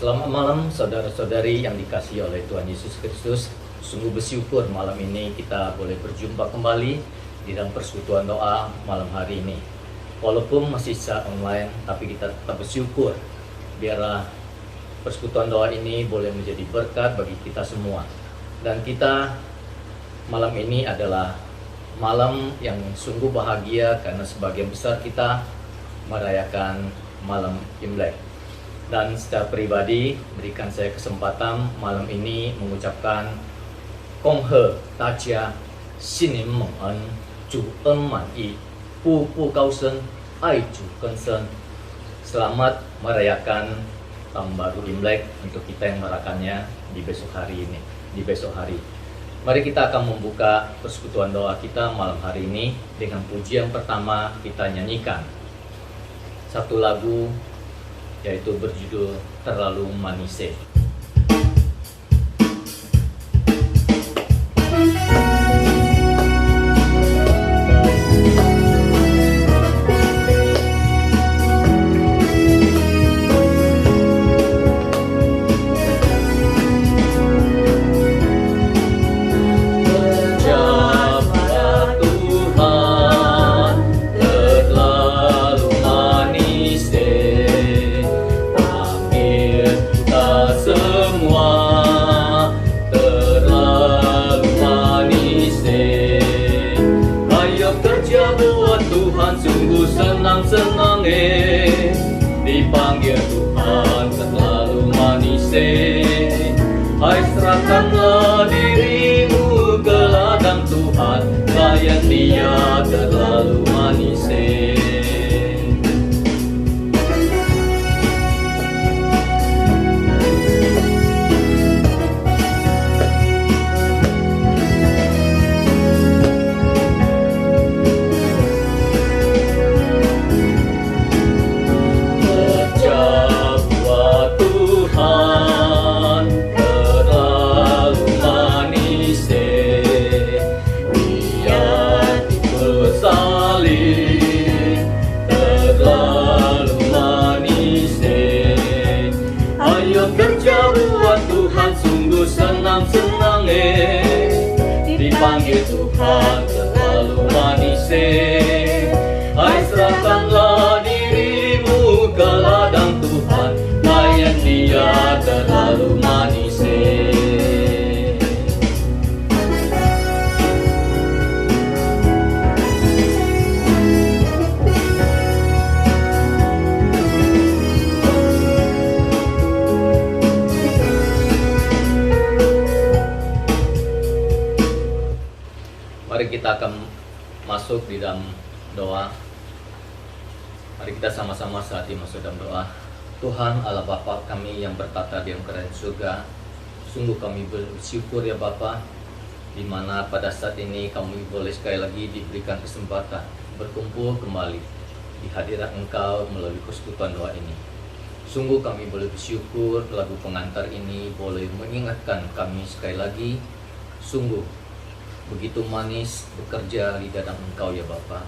Selamat malam saudara-saudari yang dikasihi oleh Tuhan Yesus Kristus. Sungguh bersyukur malam ini kita boleh berjumpa kembali di dalam persekutuan doa malam hari ini. Walaupun masih secara online, tapi kita tetap bersyukur. Biarlah persekutuan doa ini boleh menjadi berkat bagi kita semua. Dan kita malam ini adalah malam yang sungguh bahagia karena sebagian besar kita merayakan malam Imlek. Dan secara pribadi berikan saya kesempatan malam ini mengucapkan Kong He Dacia Xin Nian Meng En Zhu En Man Yi Bu Bu Gao Shen Ai Zhu Gen Shen. Selamat merayakan tahun baru Imlek untuk kita yang merayakannya di besok hari ini, di besok hari. Mari kita akan membuka persekutuan doa kita malam hari ini dengan pujian pertama kita nyanyikan satu lagu yaitu berjudul Terlalu Manise. Senang-senang dipanggil Tuhan terlalu manis. Hai, serahkanlah dirimu ke ladang Tuhan, layan Dia terlalu manis. Senang-senang dipanggil Tuhan terlalu manis. Hai, serahkanlah dirimu ke ladang Tuhan, layan Dia terlalu manis. Mari kita akan masuk di dalam doa. Mari kita sama-sama saat ini masuk dalam doa. Tuhan Allah Bapa kami yang bertata di dalam kerajaan surga, sungguh kami bersyukur ya Bapa, di mana pada saat ini kami boleh sekali lagi diberikan kesempatan berkumpul kembali di hadirat Engkau melalui persekutuan doa ini. Sungguh kami boleh bersyukur lagu pengantar ini boleh mengingatkan kami sekali lagi, sungguh begitu manis bekerja di dalam Engkau ya Bapa.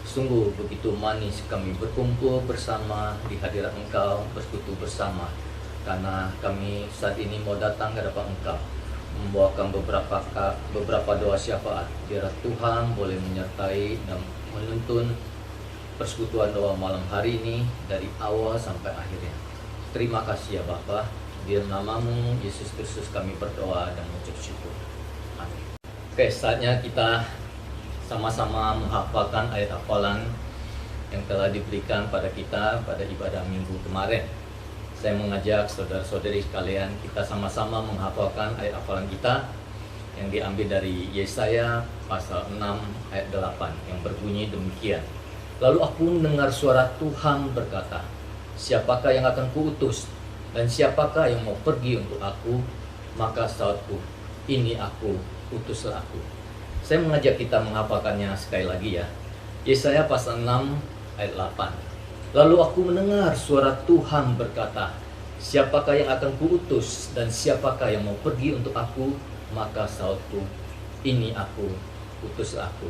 Sungguh begitu manis kami berkumpul bersama di hadirat Engkau, bersekutu bersama. Karena kami saat ini mau datang ke hadapan Engkau, membawakan beberapa doa syafaat. Biar Tuhan boleh menyertai dan menuntun persekutuan doa malam hari ini dari awal sampai akhirnya. Terima kasih ya Bapa. Di namamu Yesus Kristus kami berdoa dan mengucap syukur. Amin. Oke, saatnya kita sama-sama menghafalkan ayat hafalan yang telah diberikan pada kita pada ibadah minggu kemarin. Saya mengajak saudara-saudari sekalian kita sama-sama menghafalkan ayat hafalan kita yang diambil dari Yesaya pasal 6 ayat 8 yang berbunyi demikian. Lalu aku mendengar suara Tuhan berkata, siapakah yang akan kuutus dan siapakah yang mau pergi untuk aku? Maka sautku, ini aku, utuslah aku. Saya mengajak kita menghafalkannya sekali lagi ya. Yesaya pasal 6 ayat 8. Lalu aku mendengar suara Tuhan berkata, siapakah yang akan kuutus dan siapakah yang mau pergi untuk aku? Maka sautku, ini aku, utuslah aku.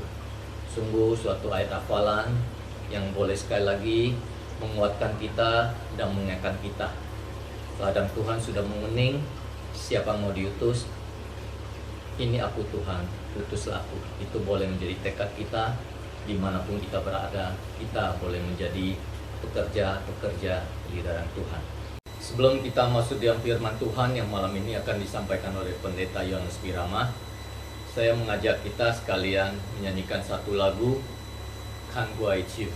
Sungguh suatu ayat hafalan yang boleh sekali lagi menguatkan kita dan mengingatkan kita. ladang Tuhan sudah menguning, siapa mau diutus? Ini aku Tuhan, utuslah aku. Itu boleh menjadi tekad kita, dimanapun kita berada, kita boleh menjadi pekerja-pekerja di ladang Tuhan. Sebelum kita masuk dalam firman Tuhan yang malam ini akan disampaikan oleh Pendeta Yohanes Pirama, saya mengajak kita sekalian menyanyikan satu lagu, Kan Guai Ciu.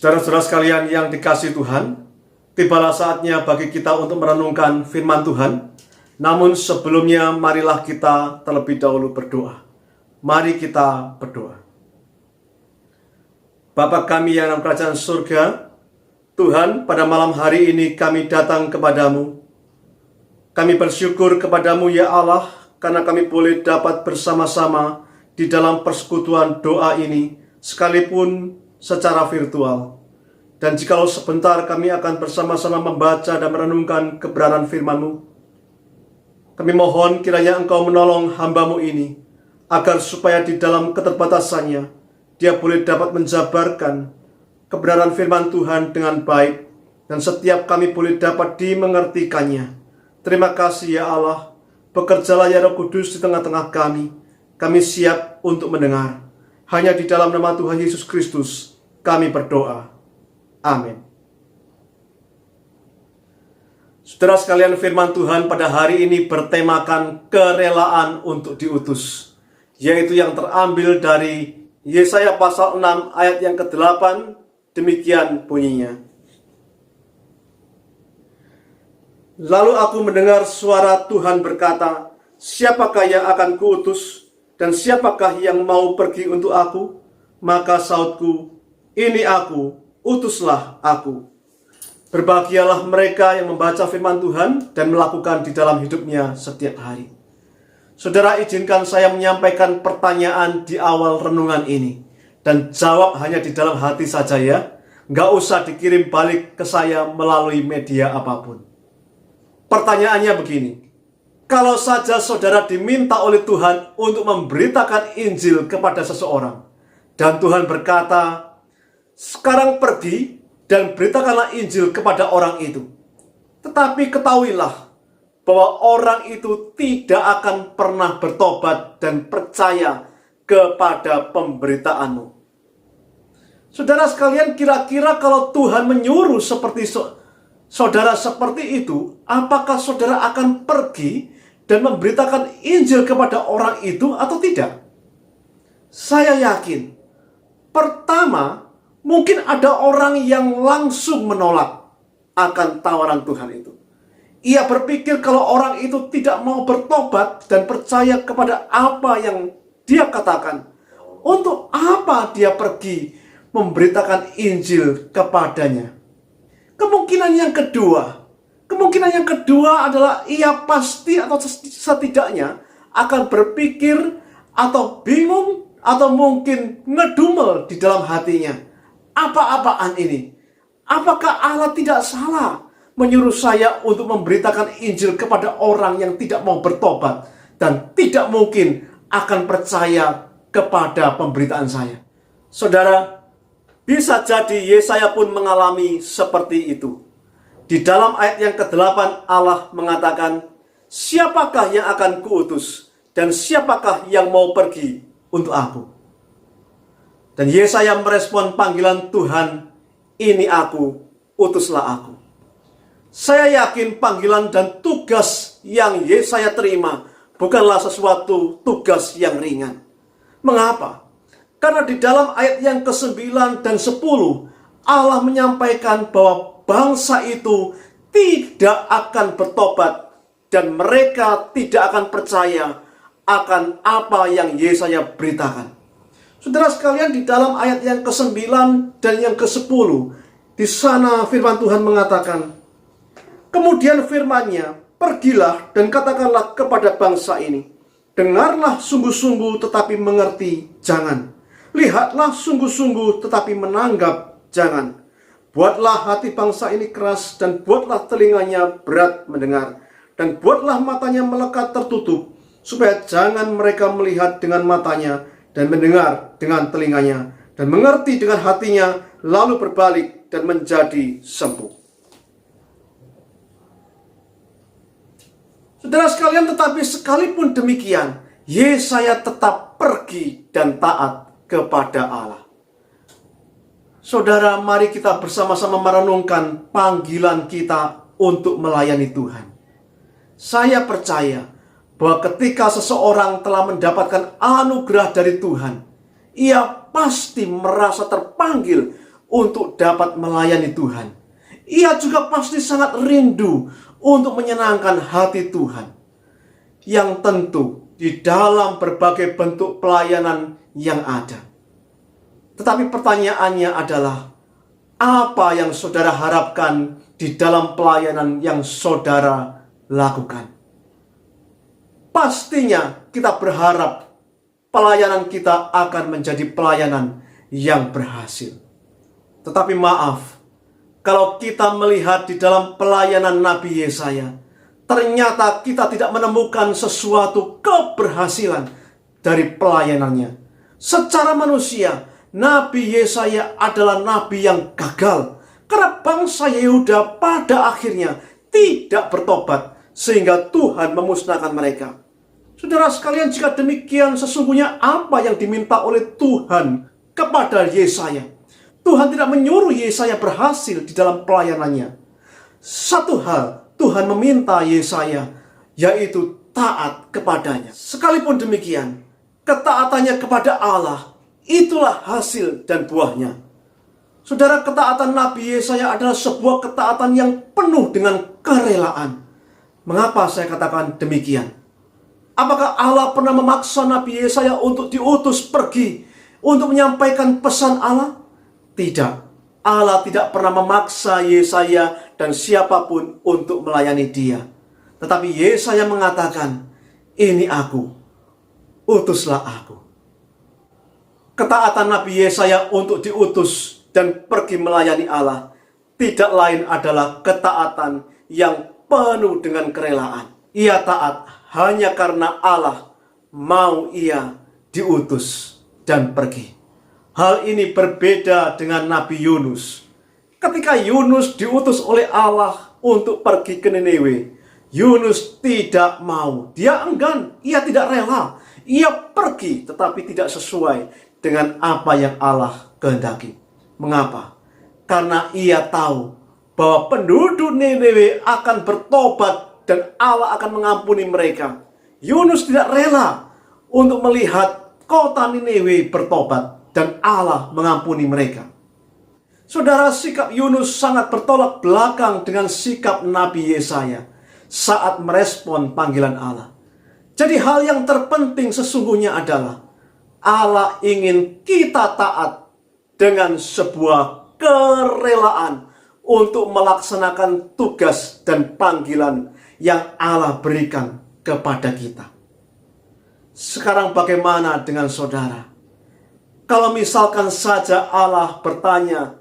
Saudara-saudara sekalian yang dikasihi Tuhan, tibalah saatnya bagi kita untuk merenungkan firman Tuhan. Namun sebelumnya marilah kita terlebih dahulu berdoa. Mari kita berdoa. Bapa kami yang dalam kerajaan surga, Tuhan, pada malam hari ini kami datang kepadamu. Kami bersyukur kepadamu ya Allah, karena kami boleh dapat bersama-sama di dalam persekutuan doa ini, sekalipun secara virtual. Dan jikalau sebentar kami akan bersama-sama membaca dan merenungkan kebenaran firman-Mu, kami mohon kiranya Engkau menolong hamba-Mu ini, agar supaya di dalam keterbatasannya, dia boleh dapat menjabarkan kebenaran firman Tuhan dengan baik, dan setiap kami boleh dapat dimengertikannya. Terima kasih ya Allah, bekerjalah ya Roh Kudus di tengah-tengah kami. Kami siap untuk mendengar. Hanya di dalam nama Tuhan Yesus Kristus kami berdoa. Amin. Saudara sekalian, firman Tuhan pada hari ini bertemakan kerelaan untuk diutus, yaitu yang terambil dari Yesaya pasal 6 ayat yang ke-8. Demikian bunyinya. Lalu aku mendengar suara Tuhan berkata, siapakah yang akan kuutus, dan siapakah yang mau pergi untuk aku? Maka sautku, ini aku, utuslah aku. Berbahagialah mereka yang membaca firman Tuhan dan melakukan di dalam hidupnya setiap hari. Saudara, izinkan saya menyampaikan pertanyaan di awal renungan ini. Dan jawab hanya di dalam hati saja ya. Nggak usah dikirim balik ke saya melalui media apapun. Pertanyaannya begini. Kalau saja saudara diminta oleh Tuhan untuk memberitakan Injil kepada seseorang, dan Tuhan berkata, sekarang pergi dan beritakanlah Injil kepada orang itu. Tetapi ketahuilah bahwa orang itu tidak akan pernah bertobat dan percaya kepada pemberitaanmu. Saudara sekalian, kira-kira kalau Tuhan menyuruh seperti saudara seperti itu, apakah saudara akan pergi dan memberitakan Injil kepada orang itu atau tidak? Saya yakin, pertama, mungkin ada orang yang langsung menolak akan tawaran Tuhan itu. Ia berpikir kalau orang itu tidak mau bertobat dan percaya kepada apa yang dia katakan, untuk apa dia pergi memberitakan Injil kepadanya? Kemungkinan yang kedua adalah ia pasti atau setidaknya akan berpikir atau bingung atau mungkin ngedumel di dalam hatinya. Apa-apaan ini? Apakah Allah tidak salah menyuruh saya untuk memberitakan Injil kepada orang yang tidak mau bertobat dan tidak mungkin akan percaya kepada pemberitaan saya? Saudara, bisa jadi Yesaya pun mengalami seperti itu. Di dalam ayat yang ke-8 Allah mengatakan, siapakah yang akan kuutus dan siapakah yang mau pergi untuk aku? Dan Yesaya merespon panggilan Tuhan, ini aku, utuslah aku. Saya yakin panggilan dan tugas yang Yesaya terima bukanlah sesuatu tugas yang ringan. Mengapa? Karena di dalam ayat yang ke-9 dan 10, Allah menyampaikan bahwa bangsa itu tidak akan bertobat dan mereka tidak akan percaya akan apa yang Yesaya beritakan. Saudara sekalian, di dalam ayat yang ke-9 dan yang ke-10, di sana firman Tuhan mengatakan, kemudian firman-Nya, pergilah dan katakanlah kepada bangsa ini, dengarlah sungguh-sungguh tetapi mengerti jangan. Lihatlah sungguh-sungguh tetapi menanggap jangan. Buatlah hati bangsa ini keras dan buatlah telinganya berat mendengar. Dan buatlah matanya melekat tertutup, supaya jangan mereka melihat dengan matanya dan mendengar dengan telinganya dan mengerti dengan hatinya, lalu berbalik dan menjadi sembuh. Saudara sekalian, tetapi sekalipun demikian, Yesaya tetap pergi dan taat kepada Allah. Saudara, mari kita bersama-sama merenungkan panggilan kita untuk melayani Tuhan. Saya percaya bahwa ketika seseorang telah mendapatkan anugerah dari Tuhan, ia pasti merasa terpanggil untuk dapat melayani Tuhan. Ia juga pasti sangat rindu untuk menyenangkan hati Tuhan. Yang tentu di dalam berbagai bentuk pelayanan yang ada. Tetapi pertanyaannya adalah, apa yang saudara harapkan di dalam pelayanan yang saudara lakukan? Pastinya kita berharap pelayanan kita akan menjadi pelayanan yang berhasil. Tetapi maaf, kalau kita melihat di dalam pelayanan Nabi Yesaya, ternyata kita tidak menemukan sesuatu keberhasilan dari pelayanannya. Secara manusia, Nabi Yesaya adalah nabi yang gagal. Karena bangsa Yehuda pada akhirnya tidak bertobat, sehingga Tuhan memusnahkan mereka. Saudara sekalian, jika demikian, sesungguhnya apa yang diminta oleh Tuhan kepada Yesaya? Tuhan tidak menyuruh Yesaya berhasil di dalam pelayanannya. Satu hal Tuhan meminta Yesaya, yaitu taat kepadanya. Sekalipun demikian, ketaatannya kepada Allah, itulah hasil dan buahnya. Saudara, ketaatan Nabi Yesaya adalah sebuah ketaatan yang penuh dengan kerelaan. Mengapa saya katakan demikian? Apakah Allah pernah memaksa Nabi Yesaya untuk diutus pergi untuk menyampaikan pesan Allah? Tidak. Allah tidak pernah memaksa Yesaya dan siapapun untuk melayani dia. Tetapi Yesaya mengatakan, "Ini aku, utuslah aku." Ketaatan Nabi Yesaya untuk diutus dan pergi melayani Allah tidak lain adalah ketaatan yang penuh dengan kerelaan. Ia taat hanya karena Allah mau ia diutus dan pergi. Hal ini berbeda dengan Nabi Yunus. Ketika Yunus diutus oleh Allah untuk pergi ke Niniwe, Yunus tidak mau. Dia enggan, ia tidak rela. Ia pergi tetapi tidak sesuai dengan apa yang Allah kehendaki. Mengapa? Karena ia tahu bahwa penduduk Niniwe akan bertobat dan Allah akan mengampuni mereka. Yunus tidak rela untuk melihat kota Niniwe bertobat dan Allah mengampuni mereka. Saudara, sikap Yunus sangat bertolak belakang dengan sikap Nabi Yesaya saat merespon panggilan Allah. Jadi hal yang terpenting sesungguhnya adalah Allah ingin kita taat dengan sebuah kerelaan untuk melaksanakan tugas dan panggilan yang Allah berikan kepada kita. Sekarang bagaimana dengan saudara? Kalau misalkan saja Allah bertanya,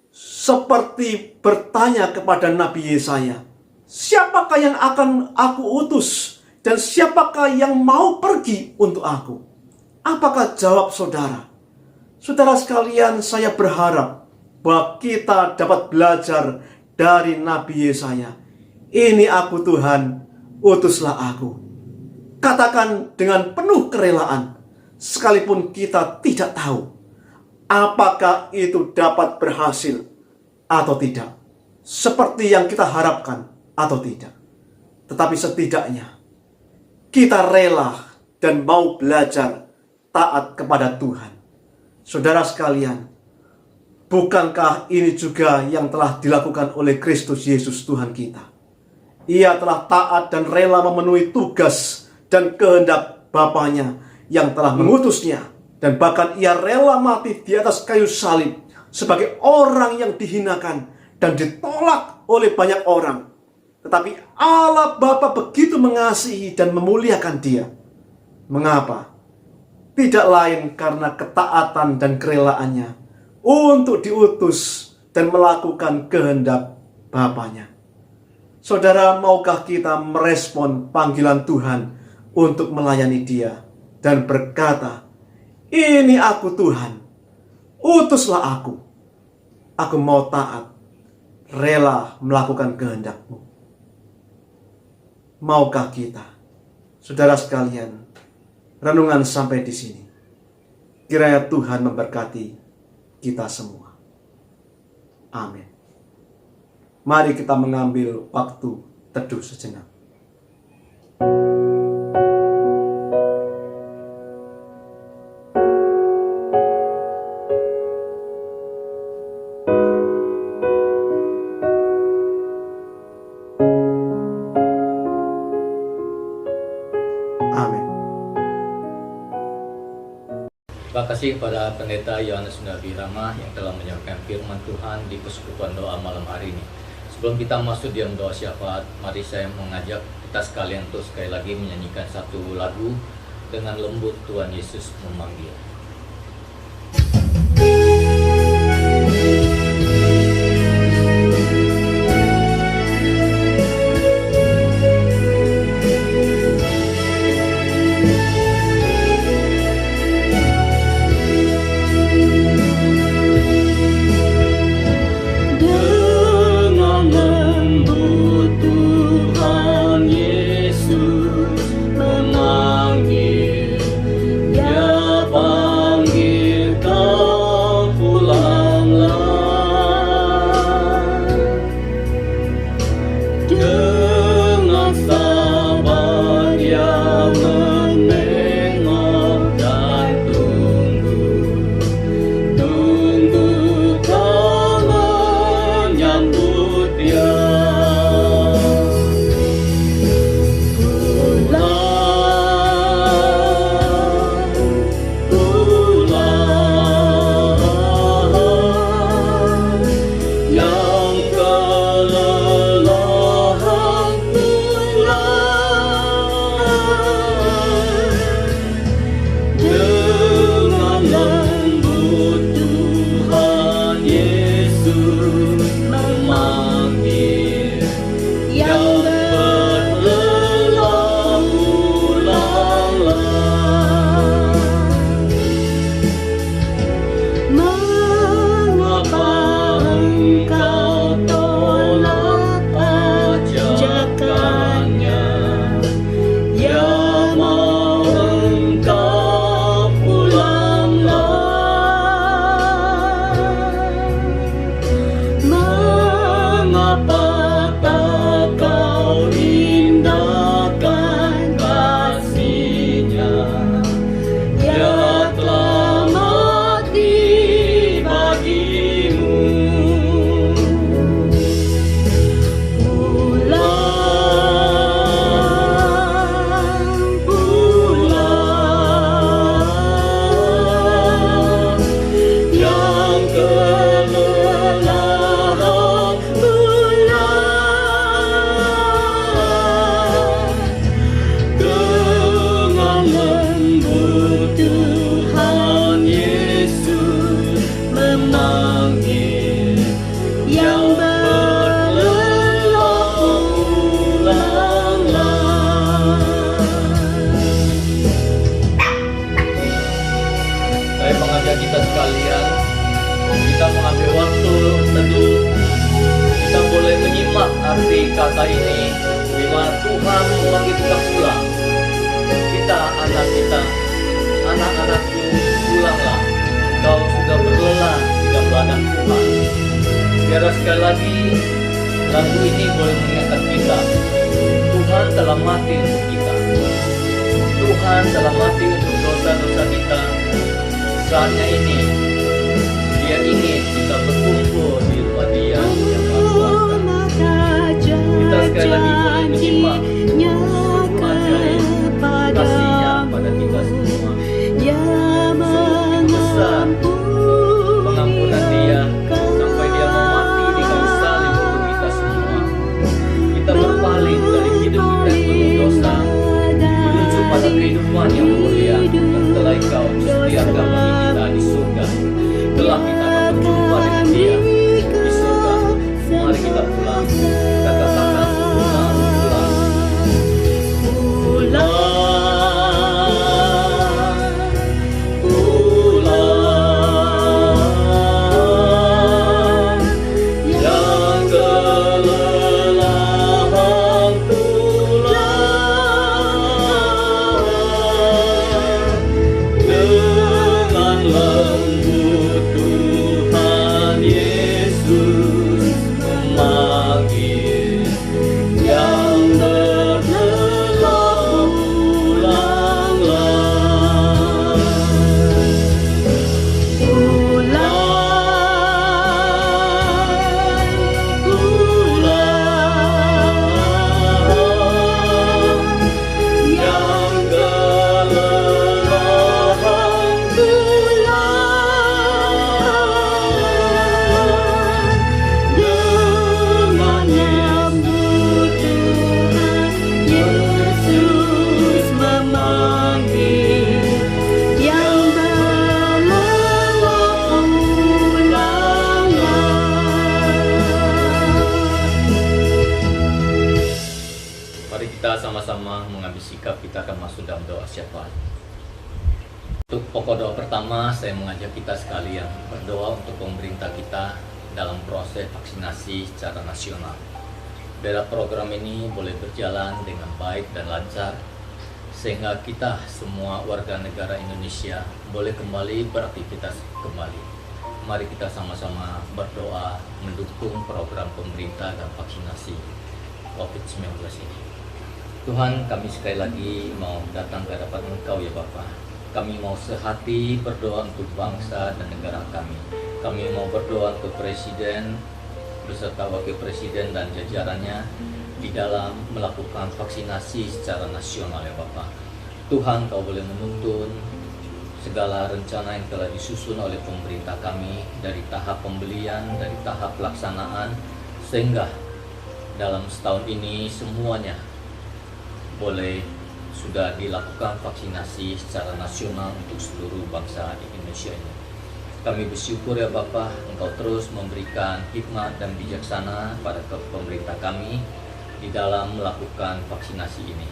seperti bertanya kepada Nabi Yesaya, "Siapakah yang akan aku utus? Dan siapakah yang mau pergi untuk aku?" Apakah jawab saudara? Saudara sekalian, saya berharap bahwa kita dapat belajar dari Nabi Yesaya. "Ini aku Tuhan, utuslah aku." Katakan dengan penuh kerelaan, sekalipun kita tidak tahu apakah itu dapat berhasil atau tidak, seperti yang kita harapkan atau tidak. Tetapi setidaknya kita rela dan mau belajar taat kepada Tuhan. Saudara sekalian, bukankah ini juga yang telah dilakukan oleh Kristus Yesus Tuhan kita? Ia telah taat dan rela memenuhi tugas dan kehendak Bapanya yang telah mengutusnya. Dan bahkan ia rela mati di atas kayu salib sebagai orang yang dihinakan dan ditolak oleh banyak orang. Tetapi Allah Bapa begitu mengasihi dan memuliakan dia. Mengapa? Tidak lain karena ketaatan dan kerelaannya untuk diutus dan melakukan kehendak Bapanya. Saudara, maukah kita merespon panggilan Tuhan untuk melayani Dia dan berkata, "Ini aku Tuhan, utuslah aku. Aku mau taat, rela melakukan kehendak-Mu." Maukah kita? Saudara sekalian, renungan sampai di sini. Kiranya Tuhan memberkati kita semua. Amin. Mari kita mengambil waktu teduh sejenak. Amin. Terima kasih kepada Pendeta Yohanes Munawirama yang telah menyampaikan firman Tuhan di persekutuan doa malam hari ini. Sebelum kita masuk dalam doa syafaat, mari saya mengajak kita sekalian untuk sekali lagi menyanyikan satu lagu dengan lembut Tuhan Yesus memanggil. Dengan sabar dia menengok dan tunggu kau menyambut dia. Kita sekalian, kita mengambil waktu teduh, kita boleh menyimak arti kata ini, di mana Tuhan memanggil kita pulang. Anak-anakku, pulanglah, kau sudah berlelah di dalam badan Tuhan. Biar sekali lagi lagu ini boleh mengingatkan kita, Tuhan telah mati untuk kita. Tuhan telah mati untuk dosa-dosa kita. Saatnya ini Dia ingin kita berkumpul di rumah Dia yang Maha Kuasa. Kita sekali lagi boleh menyimak sungguh ajaib kasih-Nya pada kita semua. Sungguh besar pengampunan Dia sampai Dia mau mati di kayu salib untuk kita semua. Kita berpaling dari hidup kita yang penuh dosa menuju pada kehidupan yang mulia yang telah Engkau sediakan bagi kita di surga. Telah kita akan berjumpa dengan Dia di surga. Mari kita pulang. Kita katakan pulang, pulang. Pulang, yang kelelahan pulang. Dengan lembut Tuhan Yesus memanggil yang berlelah, pulanglah. Pulang, pulang, yang kelelahan pulang. Dengan menyambut Tuhan Yesus memanggil yang berlelah, pulanglah. Mari kita sama-sama mengambil sikap, kita akan masuk dalam doa syafaat. Untuk pokok doa pertama, saya mengajak kita sekalian berdoa untuk pemerintah kita dalam proses vaksinasi secara nasional. Biar program ini boleh berjalan dengan baik dan lancar, sehingga kita semua warga negara Indonesia boleh kembali beraktivitas kembali. Mari kita sama-sama berdoa mendukung program pemerintah dan vaksinasi. COVID-19 ini. Tuhan, kami sekali lagi mau datang ke hadapan Engkau ya Bapa. Kami mau sehati berdoa untuk bangsa dan negara kami. Kami mau berdoa untuk Presiden beserta Wakil Presiden dan jajarannya di dalam melakukan vaksinasi secara nasional ya Bapa. Tuhan, Kau boleh menuntun segala rencana yang telah disusun oleh pemerintah kami dari tahap pembelian, dari tahap pelaksanaan, sehingga dalam setahun ini semuanya boleh sudah dilakukan vaksinasi secara nasional untuk seluruh bangsa Indonesia ini. Kami bersyukur ya Bapa, Engkau terus memberikan hikmat dan bijaksana pada pemerintah kami di dalam melakukan vaksinasi ini.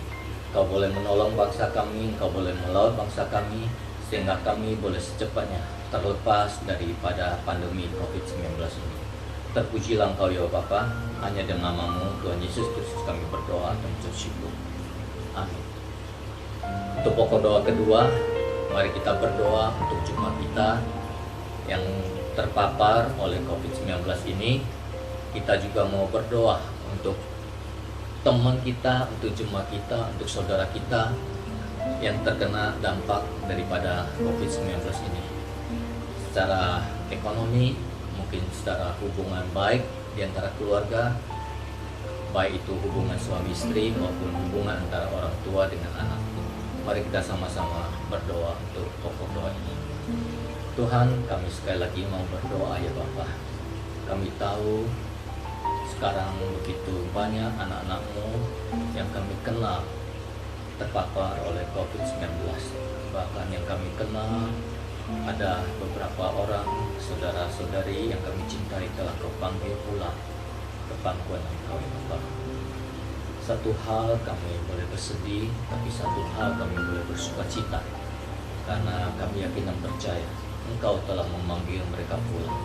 Engkau boleh menolong bangsa kami, Engkau boleh melawat bangsa kami, sehingga kami boleh secepatnya terlepas daripada pandemi COVID-19 ini. Terpujilah Engkau ya Bapa, hanya dengan nama-Mu Tuhan Yesus Kristus kami berdoa dan bersyukur. Amin. Untuk pokok doa kedua, mari kita berdoa untuk jemaat kita yang terpapar oleh COVID-19 ini. Kita juga mau berdoa untuk teman kita, untuk jemaat kita, untuk saudara kita yang terkena dampak daripada COVID-19 ini. Secara ekonomi, mungkin secara hubungan baik di antara keluarga, baik itu hubungan suami istri maupun hubungan antara orang tua dengan anak. Mari kita sama-sama berdoa untuk pokok doa ini. Tuhan, kami sekali lagi mau berdoa ya Bapa. Kami tahu sekarang begitu banyak anak-anak-Mu yang kami kenal terpapar oleh COVID-19. Bahkan yang kami kenal ada beberapa orang saudara-saudari yang kami cintai telah Kau panggil pulang ke pangkuan Engkau ya Bapa. Satu hal kami boleh bersedih, tapi satu hal kami boleh bersuka cita, karena kami yakin dan percaya Engkau telah memanggil mereka pulang.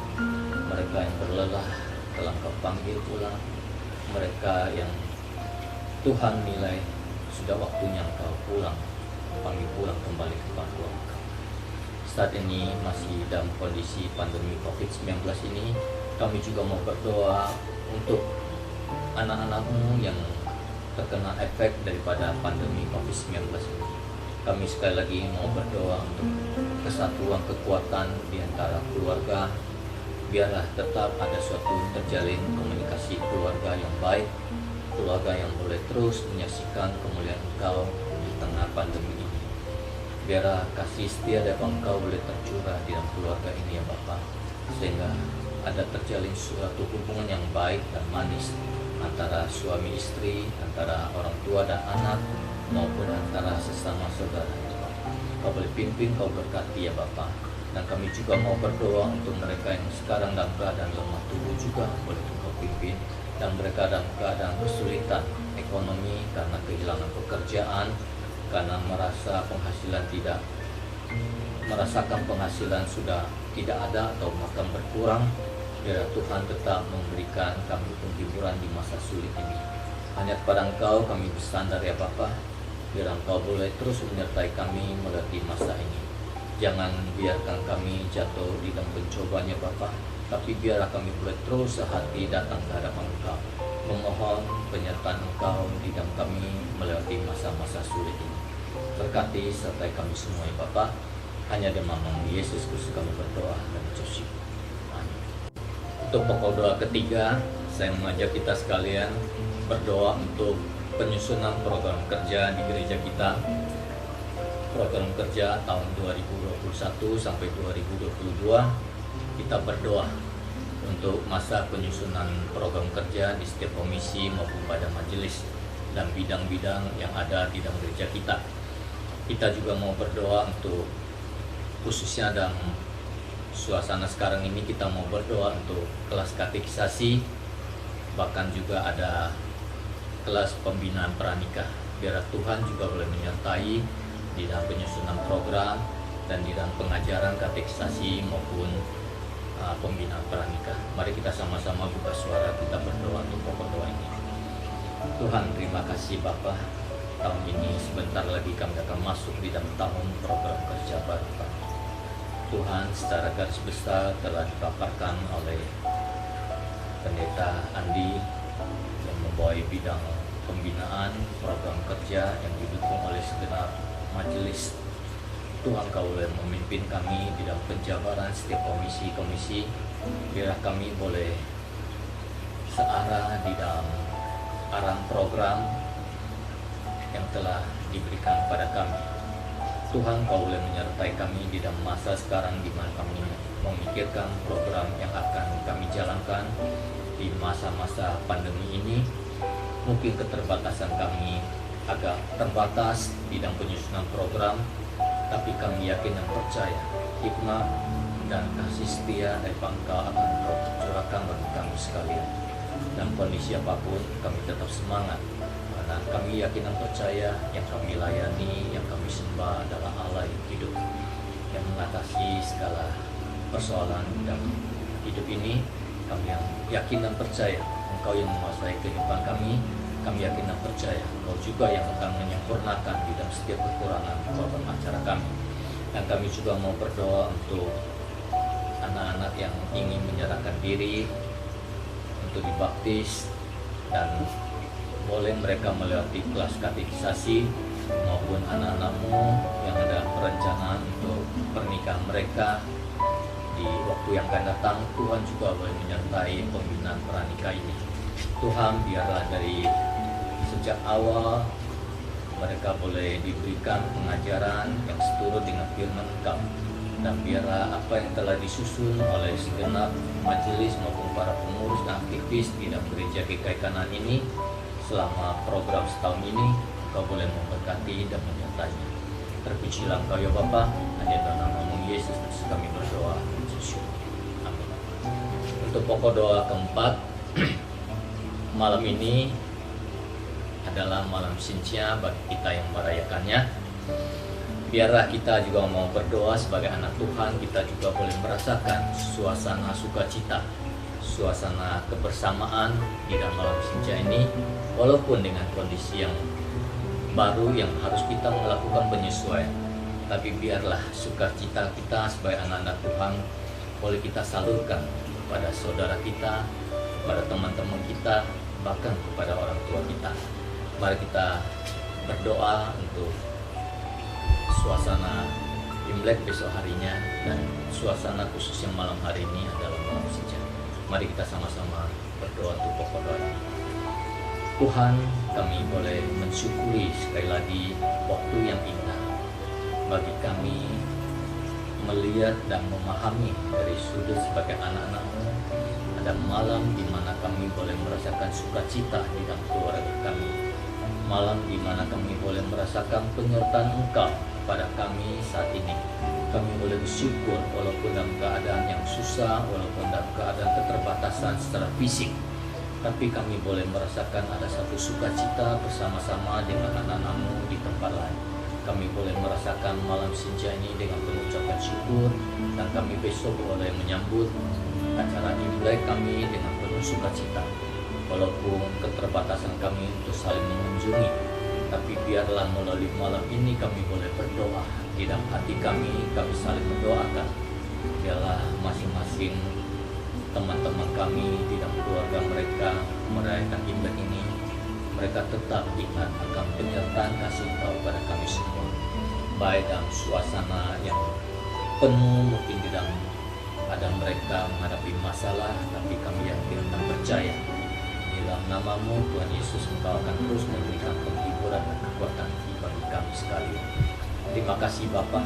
Mereka yang berlelah telah Kau panggil pulang. Mereka yang Tuhan nilai sudah waktunya Engkau pulang, panggil pulang kembali ke pangkuan Engkau. Saat ini masih dalam kondisi pandemi COVID-19 ini, kami juga mau berdoa untuk anak-anak-Mu yang terkena efek daripada pandemi COVID-19 ini. Kami sekali lagi mau berdoa untuk kesatuan kekuatan di antara keluarga. Biarlah tetap ada suatu terjalin komunikasi keluarga yang baik, keluarga yang boleh terus menyaksikan kemuliaan Engkau di tengah pandemi ini. Biarlah kasih setia dari Engkau boleh tercurah di dalam keluarga ini ya Bapa, sehingga ada terjalin suatu hubungan yang baik dan manis antara suami istri, antara orang tua dan anak, maupun antara sesama saudara. Kau boleh pimpin, Kau berkati ya Bapa. Dan kami juga mau berdoa untuk mereka yang sekarang dalam keadaan lemah tubuh juga boleh Kau pimpin, dan mereka dalam keadaan kesulitan ekonomi karena kehilangan pekerjaan, karena merasakan penghasilan sudah tidak ada atau bahkan berkurang. Biar Tuhan tetap memberikan kami penghiburan di masa sulit ini. Hanya kepada Engkau kami bersandar ya Bapa. Biar Engkau boleh terus menyertai kami melalui masa ini. Jangan biarkan kami jatuh di dalam pencobaan ya Bapa, tapi biarlah kami boleh terus sehati datang ke hadapan Engkau, memohon penyertaan Engkau di dalam kami melewati masa-masa sulit ini. Berkati sertai kami semua ya Bapa. Hanya dengan nama Yesus Kristus kami berdoa dan bersyukur. Amin. Untuk pokok doa ketiga, saya mengajak kita sekalian berdoa untuk penyusunan program kerja di gereja kita. Program kerja tahun 2021 sampai 2022, kita berdoa untuk masa penyusunan program kerja di setiap komisi maupun pada majelis dan bidang-bidang yang ada di dalam gereja kita. Kita juga mau berdoa untuk khususnya dalam suasana sekarang ini, kita mau berdoa untuk kelas katekisasi, bahkan juga ada kelas pembinaan pranikah. Biar Tuhan juga boleh menyertai di dalam penyusunan program dan di dalam pengajaran katekisasi maupun pembinaan pranikah. Mari kita sama-sama buka suara, kita berdoa untuk pokok doa ini. Tuhan, terima kasih Bapa. Tahun ini sebentar lagi kami akan masuk di dalam tahun program kerja baru kami. Tuhan, secara garis besar telah dipaparkan oleh Pendeta Andi yang baik bidang pembinaan, program kerja yang didukung oleh segenap majelis. Tuhan Kau boleh memimpin kami di dalam penjabaran setiap komisi-komisi, biar kami boleh searah di dalam arah program yang telah diberikan kepada kami. Tuhan Kau boleh menyertai kami di dalam masa sekarang di mana kami memikirkan program yang akan kami jalankan di masa-masa pandemi ini. Mungkin keterbatasan kami agak terbatas di dalam penyusunan program, tapi kami yakin dan percaya hikmat dan kasih setia dari Engkau akan Kau curahkan bagi kami sekalian. Dan kondisi apapun kami tetap semangat, karena kami yakin dan percaya yang kami layani, yang kami sembah adalah Allah yang hidup, yang mengatasi segala persoalan dalam hidup ini. Kami yang yakin dan percaya Engkau yang menguasai kehidupan kami. Kami yakin dan percaya Engkau juga yang akan menyempurnakan di dalam setiap kekurangan korban acara kami. Dan kami juga mau berdoa untuk anak-anak yang ingin menyerahkan diri untuk dibaptis, dan boleh mereka melewati kelas katekisasi, maupun anak-anakmu yang ada perencanaan untuk pernikahan mereka di waktu yang akan datang. Tuhan juga boleh menyertai pembinaan pranikah ini. Tuhan, biarlah dari sejak awal mereka boleh diberikan pengajaran yang seturut dengan firman Engkau, dan biarlah apa yang telah disusun oleh segenap majelis maupun para pengurus dan aktivis di dalam gereja GKI Kanan ini selama program setahun ini, Engkau boleh memberkati dan menyertainya. Terpujilah Engkau ya Bapa, hanya dalam nama Yesus kami berdoa. Amin. Untuk pokok doa keempat malam ini adalah malam Sintia bagi kita yang merayakannya. Biarlah kita juga mau berdoa sebagai anak Tuhan, kita juga boleh merasakan suasana sukacita, suasana kebersamaan di dalam malam Sintia ini, walaupun dengan kondisi yang baru yang harus kita melakukan penyesuaian. Tapi biarlah sukacita kita sebagai anak-anak Tuhan boleh kita salurkan kepada saudara kita, kepada teman-teman kita, bahkan kepada orang tua kita. Mari kita berdoa untuk suasana Imlek besok harinya, dan suasana khusus yang malam hari ini adalah malam Sintia. Mari kita sama-sama berdoa untuk pokok doa. Tuhan, kami boleh mensyukuri sekali lagi waktu yang indah bagi kami melihat dan memahami dari sudut sebagai anak-anak-Mu. Ada malam di mana kami boleh merasakan sukacita di dalam keluarga kami. Malam di mana kami boleh merasakan penyertaan Engkau pada kami saat ini. Kami boleh bersyukur walaupun dalam keadaan yang susah, walaupun dalam keadaan keterbatasan secara fisik. Tapi kami boleh merasakan ada satu sukacita bersama-sama dengan anak-anak-Mu di tempat lain. Kami boleh merasakan malam Sintia ini dengan pengucapan syukur, dan kami besok boleh menyambut acara Imlek kami dengan penuh sukacita. Walaupun keterbatasan kami untuk saling mengunjungi, tapi biarlah melalui malam ini kami boleh berdoa. Di dalam hati kami saling mendoakan. Biarlah masing-masing teman-teman kami di dalam keluarga mereka merayakan Imlek ini, mereka tetap ingat akan penyertaan kasih Engkau pada kami semua. Baik dalam suasana yang penuh, mungkin di dalam ada mereka menghadapi masalah, tapi kami yakin dan percaya di dalam nama-Mu Tuhan Yesus, Engkau akan terus memberikan penghiburan dan kekuatan bagi kami sekalian. Terima kasih Bapa,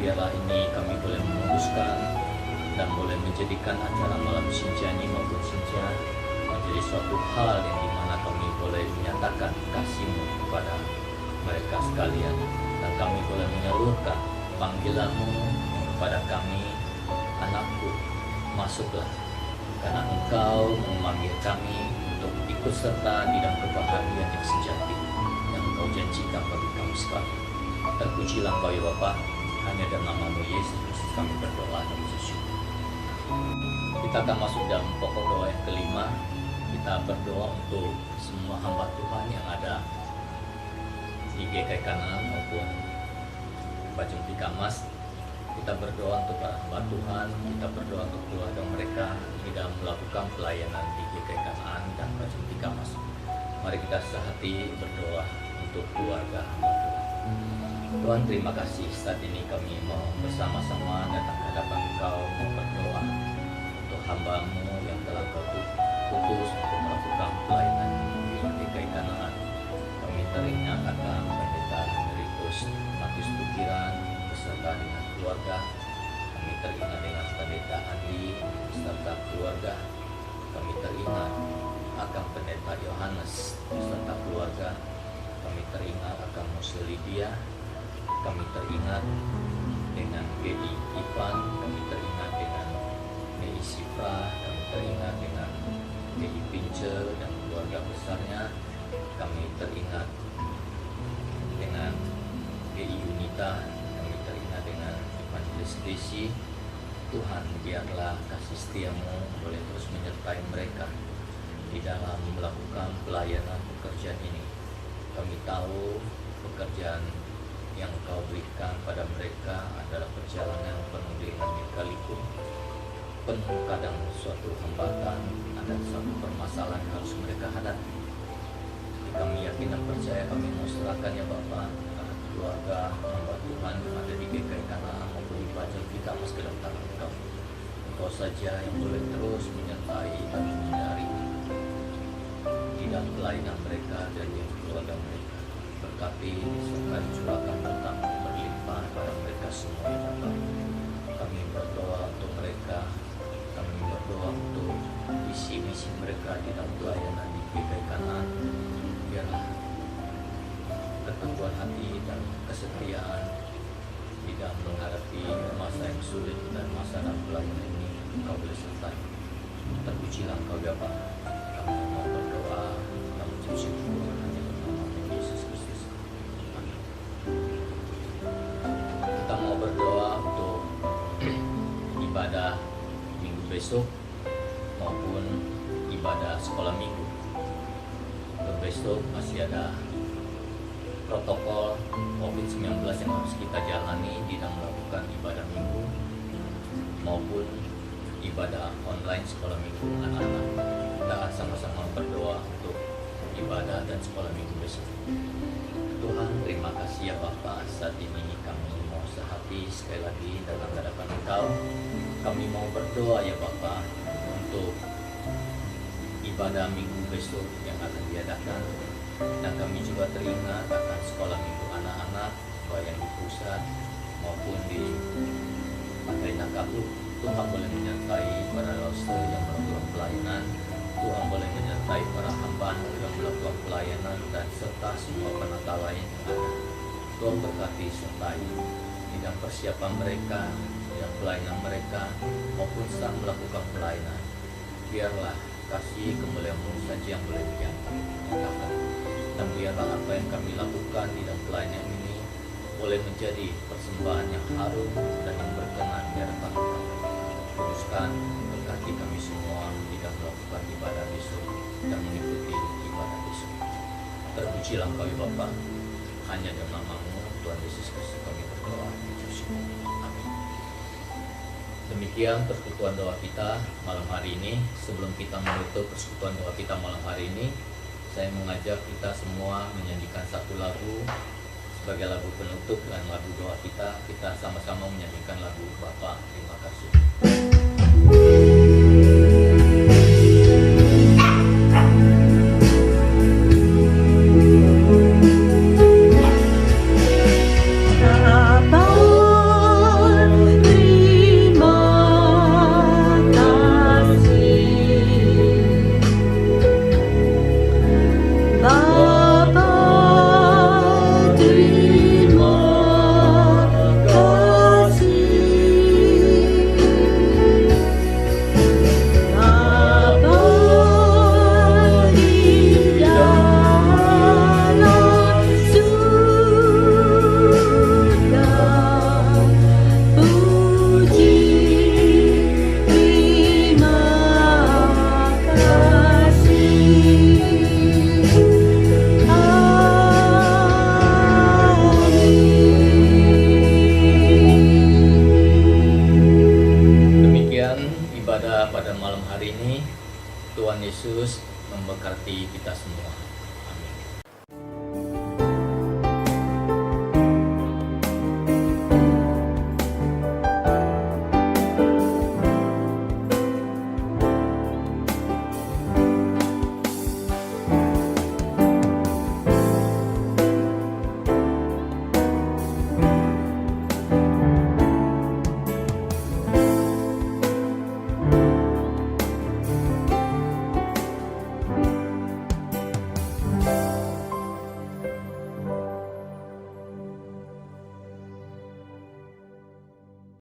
biarlah ini kami boleh memutuskan dan boleh menjadikan acara malam Sintia ini maupun Sintia menjadi suatu hal yang dimana kami boleh menyatakan kasih-Mu kepada mereka sekalian, dan kami boleh menyalurkan panggilan-Mu kepada kami. Anakku, masuklah, karena Engkau memanggil kami untuk ikut serta di dalam kebahagiaan yang sejati yang Engkau janjikan bagi kami sekalian. Terpujilah Engkau ya Bapa, hanya dalam nama-Mu Yesus kami berdoa dan bersyukur. Kita akan masuk dalam pokok doa yang kelima. Kita berdoa untuk semua hamba Tuhan yang ada di GKI Kanan maupun Bajung Tikamas. Kita berdoa untuk para hamba Tuhan, kita berdoa untuk keluarga mereka di dalam melakukan pelayanan di GKI Kanan dan Bajung Tikamas. Mari kita sehati berdoa untuk keluarga hamba Tuhan. Tuhan, terima kasih saat ini kami mau bersama-sama datang ke hadapan Engkau mau berdoa untuk hamba-Mu yang telah Kau putus untuk melakukan pelayanan di DKI Kanaan. Kami teringat akan Pendeta Emeritus Matius Tukiran beserta dengan keluarga. Kami teringat dengan Pendeta Andi beserta keluarga. Kami teringat akan Pendeta Yohanes beserta keluarga. Kami teringat akan Muslim Lydia. Kami teringat dengan GI Ivan. Kami teringat dengan GI Sifra. Kami teringat dengan GI Pincer dan keluarga besarnya. Kami teringat dengan GI Unita. Kami teringat dengan Evangelis Desi. Tuhan, biarlah kasih setia-Mu boleh terus menyertai mereka di dalam melakukan pelayanan pekerjaan ini. Kami tahu pekerjaan yang Kau berikan pada mereka adalah perjalanan penuh dengan lika-liku, penuh kadang suatu hambatan, ada suatu permasalahan yang harus mereka hadapi. Kami yakin dan percaya, kami mau serahkan ya Bapa, anak keluarga hamba Tuhan yang ada di GKI Kanaan maupun di Pajak kita mas ke dalam tangan Engkau. Engkau saja yang boleh terus menyertai dan menyinari di dalam pelayanan mereka dan yang keluarga mereka. Berkati serta curahkan berkat berlimpah pada mereka semua ya Bapa. Kami berdoa untuk mereka, kami berdoa untuk visi-misi mereka di dalam pelayanan di GKI Kanaan. Biarlah keteguhan hati dan kesetiaan di dalam menghadapi masa yang sulit dan masa dalam pelayanan ini Kau boleh sertai. Terpujilah Kau ya Bapa. Kami mau berdoa dan mengucap syukur hanya dalam nama Yesus Kristus. Amin. Kita mau berdoa untuk ibadah minggu besok maupun ibadah sekolah minggu. Untuk besok masih ada protokol COVID-19 yang harus kita jalani di dalam melakukan ibadah minggu maupun ibadah online sekolah minggu anak-anak. Kita akan sama-sama berdoa untuk ibadah dan sekolah minggu besok. Tuhan, terima kasih ya Bapa, saat ini kami mau sehati sekali lagi dalam hadapan Engkau. Kami mau berdoa ya Bapa untuk ibadah minggu besok yang akan diadakan. Dan kami juga teringat akan sekolah minggu anak-anak baik di pusat maupun di Pantai Nakapu. Tuhan boleh menyertai para roster yang melakukan pelayanan. Tuhan boleh menyertai para hamba yang melakukan pelayanan dan serta semua penata lain yang ada. Tuhan berkati sertai di dalam persiapan mereka, di dalam pelayanan mereka maupun sedang melakukan pelayanan. Biarlah kasih kemuliaan-Mu saja yang boleh dinyatakan. Dan biarlah apa yang kami lakukan di dalam pelayanan ini boleh menjadi persembahan yang harum dan yang berkenan di hadapan Engkau. Kuduskan, berkati kami semua di dalam melakukan ibadah besok dan mengikuti ibadah besok. Terpujilah Engkau ya Bapa, hanya dalam nama-Mu Tuhan Yesus Kristus kami berdoa. Amin. Demikian persekutuan doa kita malam hari ini. Sebelum kita menutup persekutuan doa kita malam hari ini, saya mengajak kita semua menyanyikan satu lagu sebagai lagu penutup dan lagu doa kita. Kita sama-sama menyanyikan lagu Bapa, terima kasih.